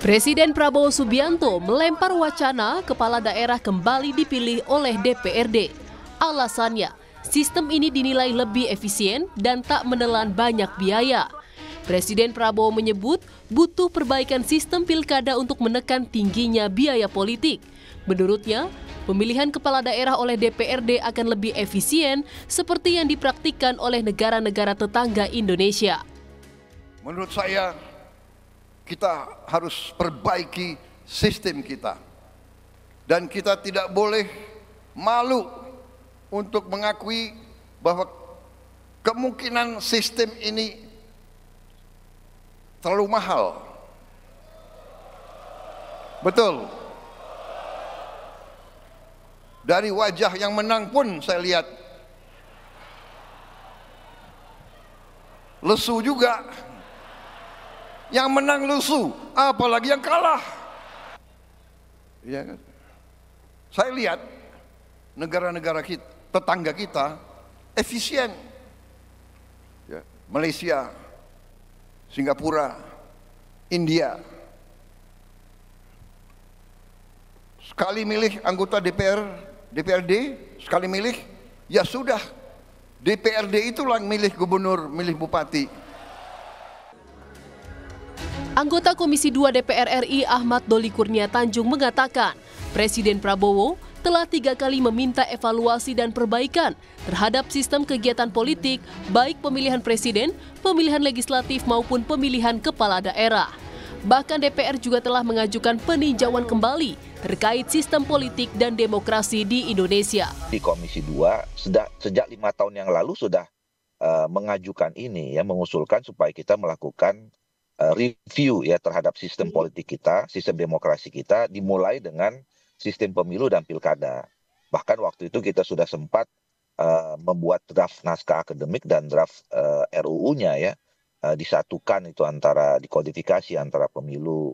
Presiden Prabowo Subianto melempar wacana kepala daerah kembali dipilih oleh DPRD. Alasannya, sistem ini dinilai lebih efisien dan tak menelan banyak biaya. Presiden Prabowo menyebut butuh perbaikan sistem pilkada untuk menekan tingginya biaya politik. Menurutnya, pemilihan kepala daerah oleh DPRD akan lebih efisien seperti yang dipraktikkan oleh negara-negara tetangga Indonesia. Menurut saya, kita harus perbaiki sistem kita. Dan kita tidak boleh malu untuk mengakui bahwa kemungkinan sistem ini terlalu mahal. Betul. Dari wajah yang menang pun saya lihat lesu juga. Yang menang lesu, apalagi yang kalah. Ya kan? Saya lihat negara-negara kita, tetangga kita efisien. Ya, Malaysia, Singapura, India. Sekali milih anggota DPRD, sekali milih, ya sudah. DPRD itulah yang milih gubernur, milih bupati. Anggota Komisi 2 DPR RI Ahmad Doli Kurnia Tanjung mengatakan, Presiden Prabowo telah 3 kali meminta evaluasi dan perbaikan terhadap sistem kegiatan politik, baik pemilihan presiden, pemilihan legislatif maupun pemilihan kepala daerah. Bahkan DPR juga telah mengajukan peninjauan kembali terkait sistem politik dan demokrasi di Indonesia. Di Komisi 2 sejak 5 tahun yang lalu sudah mengajukan ini, ya, mengusulkan supaya kita melakukan review ya terhadap sistem politik kita, sistem demokrasi kita, dimulai dengan sistem pemilu dan pilkada. Bahkan waktu itu kita sudah sempat membuat draft naskah akademik dan draft RUU-nya ya, disatukan itu antara dikodifikasi antara pemilu,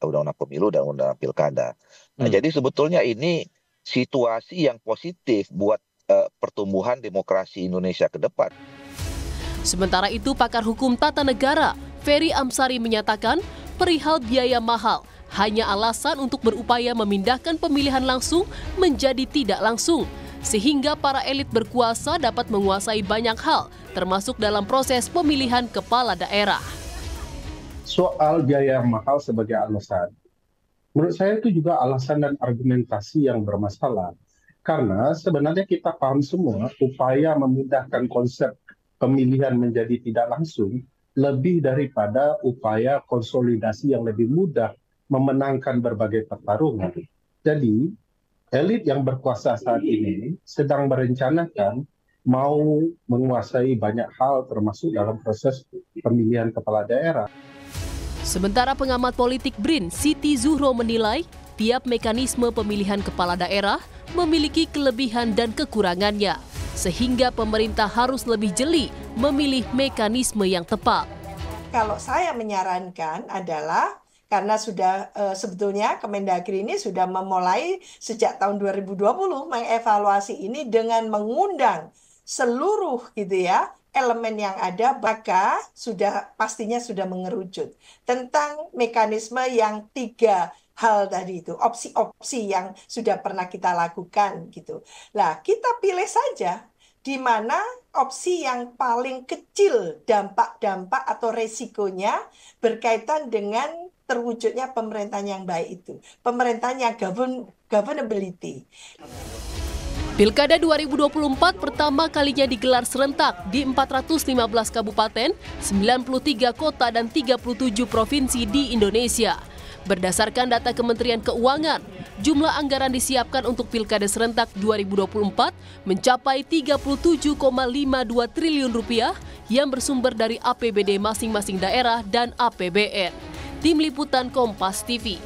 undang-undang pemilu dan undang-undang pilkada. Nah, jadi sebetulnya ini situasi yang positif buat pertumbuhan demokrasi Indonesia ke depan. Sementara itu, pakar hukum tata negara Ferry Amsari menyatakan perihal biaya mahal hanya alasan untuk berupaya memindahkan pemilihan langsung menjadi tidak langsung, sehingga para elit berkuasa dapat menguasai banyak hal, termasuk dalam proses pemilihan kepala daerah. Soal biaya mahal sebagai alasan, menurut saya itu juga alasan dan argumentasi yang bermasalah. Karena sebenarnya kita paham semua upaya memindahkan konsep pemilihan menjadi tidak langsung lebih daripada upaya konsolidasi yang lebih mudah memenangkan berbagai pertarungan. Jadi, elit yang berkuasa saat ini sedang merencanakan mau menguasai banyak hal termasuk dalam proses pemilihan kepala daerah. Sementara pengamat politik BRIN, Siti Zuhro menilai tiap mekanisme pemilihan kepala daerah memiliki kelebihan dan kekurangannya, sehingga pemerintah harus lebih jeli memilih mekanisme yang tepat. Kalau saya menyarankan adalah karena sudah sebetulnya Kemendagri ini sudah memulai sejak tahun 2020 mengevaluasi ini dengan mengundang seluruh gitu ya elemen yang ada, maka pastinya sudah mengerucut tentang mekanisme yang 3 hal tadi itu, opsi-opsi yang sudah pernah kita lakukan gitu. Nah, kita pilih saja di mana opsi yang paling kecil dampak-dampak atau resikonya berkaitan dengan terwujudnya pemerintahan yang baik itu. Pemerintahan yang governability. Pilkada 2024 pertama kalinya digelar serentak di 415 kabupaten, 93 kota dan 37 provinsi di Indonesia. Berdasarkan data Kementerian Keuangan, jumlah anggaran disiapkan untuk Pilkada serentak 2024 mencapai 37,52 triliun rupiah yang bersumber dari APBD masing-masing daerah dan APBN. Tim Liputan Kompas TV.